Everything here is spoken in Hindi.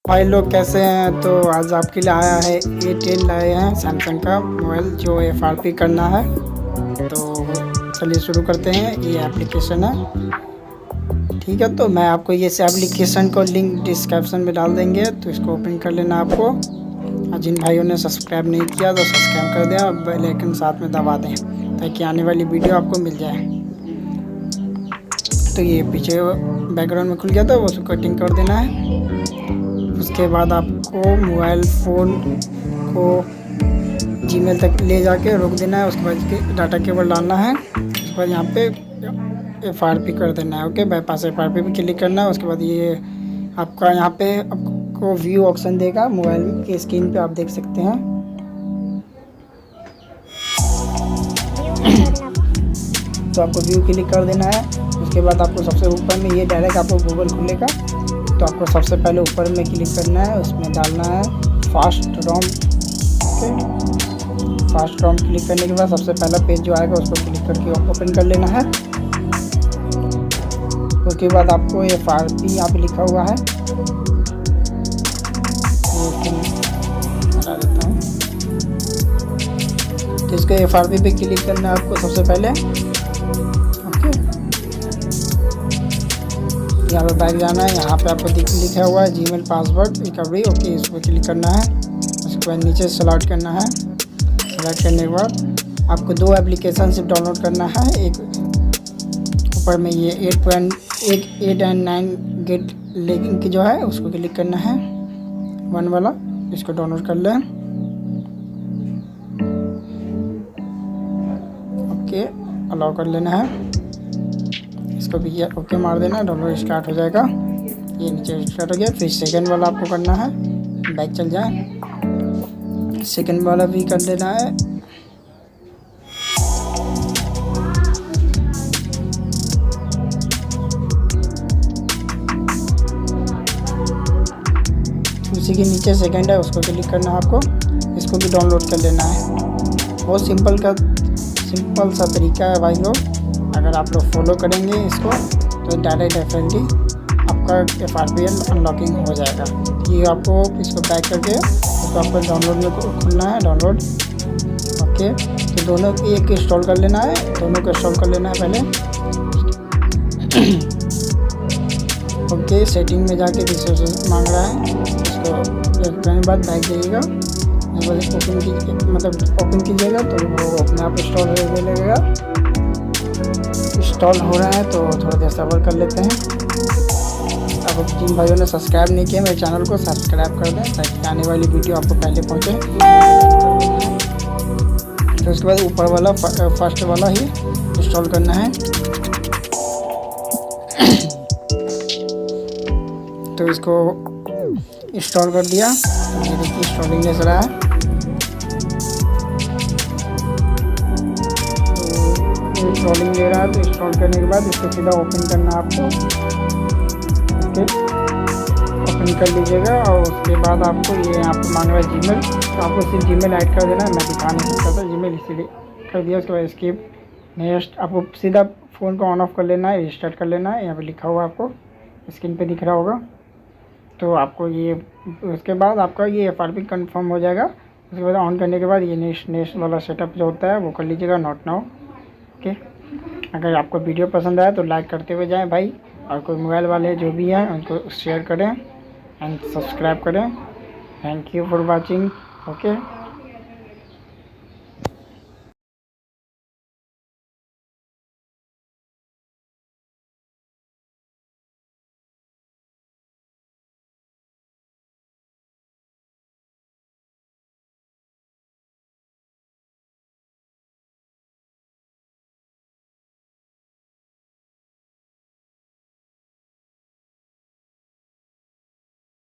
भाई लोग कैसे हैं। तो आज आपके लिए आया है A10 लाए हैं सैमसंग का मोबाइल जो FRP करना है। तो चलिए शुरू करते हैं। ये एप्लीकेशन है, ठीक है। तो मैं आपको ये एप्लीकेशन को लिंक डिस्क्रिप्शन में डाल देंगे, तो इसको ओपन कर लेना आपको। और जिन भाइयों ने सब्सक्राइब नहीं किया तो सब्सक्राइब कर दें और बेल आइकन साथ में दबा दें ताकि आने वाली वीडियो आपको मिल जाए। तो ये पीछे बैकग्राउंड में खुल गया था, वो उसको कटिंग कर देना है। उसके बाद आपको मोबाइल फ़ोन को जीमेल तक ले जाके रोक देना है। उसके बाद डाटा केबल डालना है। उसके बाद यहाँ पे FRP कर देना है। ओके, बाईपास FRP पे क्लिक करना है। उसके बाद ये आपका यहाँ पे आपको व्यू ऑप्शन देगा, मोबाइल की स्क्रीन पे आप देख सकते हैं। तो आपको व्यू क्लिक कर देना है। उसके बाद आपको सबसे ऊपर में ये डायरेक्ट आपको गूगल खुलेगा, तो आपको सबसे पहले ऊपर में क्लिक करना है। उसमें डालना है फास्ट रोम। ओके, फास्ट रोम क्लिक करने के बाद सबसे पहला पेज जो आएगा उसको क्लिक करके ओपन कर लेना है। उसके बाद आपको FRP यहाँ पे लिखा हुआ है, बता देता हूँ। तो इसको FRP पे क्लिक करना है आपको सबसे पहले। ओके, यहाँ पे बैक जाना है। यहाँ पे आपको लिखा हुआ है जीमेल पासवर्ड रिकवरी। ओके, इस पर क्लिक करना है। उसके बाद नीचे सेलेक्ट करना है। सेलेक्ट करने के बाद आपको 2 एप्लीकेशन सिर्फ डाउनलोड करना है। एक ऊपर में ये 8 and 9 गेट लिंक जो है उसको क्लिक करना है, 1 वाला। इसको डाउनलोड कर लें। ओके, अलाउ कर लेना है। इसको भी ओके मार देना, डाउनलोड स्टार्ट हो जाएगा। ये नीचे स्टार्ट हो गया। फिर सेकंड वाला आपको करना है, बैक चल जाए। सेकंड वाला भी कर देना है। उसी के नीचे सेकंड है, उसको क्लिक करना है आपको। इसको भी डाउनलोड कर लेना है। बहुत सिंपल सा तरीका है भाई लोग। अगर आप लोग फॉलो करेंगे इसको तो डायरेक्ट डेफिनेटली आपका FRP अनलॉकिंग हो जाएगा। ये आपको इसको बैक करके इसको आपको डाउनलोड में खुलना है, डाउनलोड। ओके, तो दोनों एक इंस्टॉल कर लेना है, दोनों को इंस्टॉल कर लेना है पहले। ओके, सेटिंग में जाके रिसोर्स मांग रहा है, इसको करने के बाद बैक जाइएगा। ओपन कीजिएगा तो वो अपने आप इंस्टॉल होने लगेगा। इंस्टॉल हो रहा है तो थोड़ा देर सब्र कर लेते हैं। अब जिन भाइयों ने सब्सक्राइब नहीं किया मेरे चैनल को सब्सक्राइब कर दें ताकि आने वाली वीडियो आपको पहले पहुंचे। तो उसके बाद ऊपर वाला फर्स्ट वाला ही इंस्टॉल करना है। तो इसको इंस्टॉल कर दिया। ये देखिए इंस्टॉलिंग चल रहा है। इंस्टॉलिंग ले रहा है, तो इंस्टॉल करने के बाद इसको सीधा ओपन करना है आपको। ओके, ओपन कर लीजिएगा। और उसके बाद आपको ये यहाँ पे मांग रहा है जीमेल, तो आपको सिर्फ जीमेल ऐड कर देना है। मैं दिखा नहीं सकता था, जीमेल इसीलिए कर दिया। उसके बाद स्किप नेक्स्ट, आपको सीधा फ़ोन को ऑन ऑफ कर लेना है, रिस्टार्ट कर लेना है। यहाँ पे लिखा हुआ आपको स्क्रीन पे दिख रहा होगा। तो आपको ये उसके बाद आपका ये FRP कंफर्म हो जाएगा। उसके बाद ऑन करने के बाद ये नेक्स्ट वाला सेटअप जो होता है वो कर लीजिएगा, नॉट नाउ। ओके, अगर आपको वीडियो पसंद आया तो लाइक करते हुए जाएं भाई, और कोई मोबाइल वाले जो भी हैं उनको शेयर करें एंड सब्सक्राइब करें। Thank you for watching. Okay.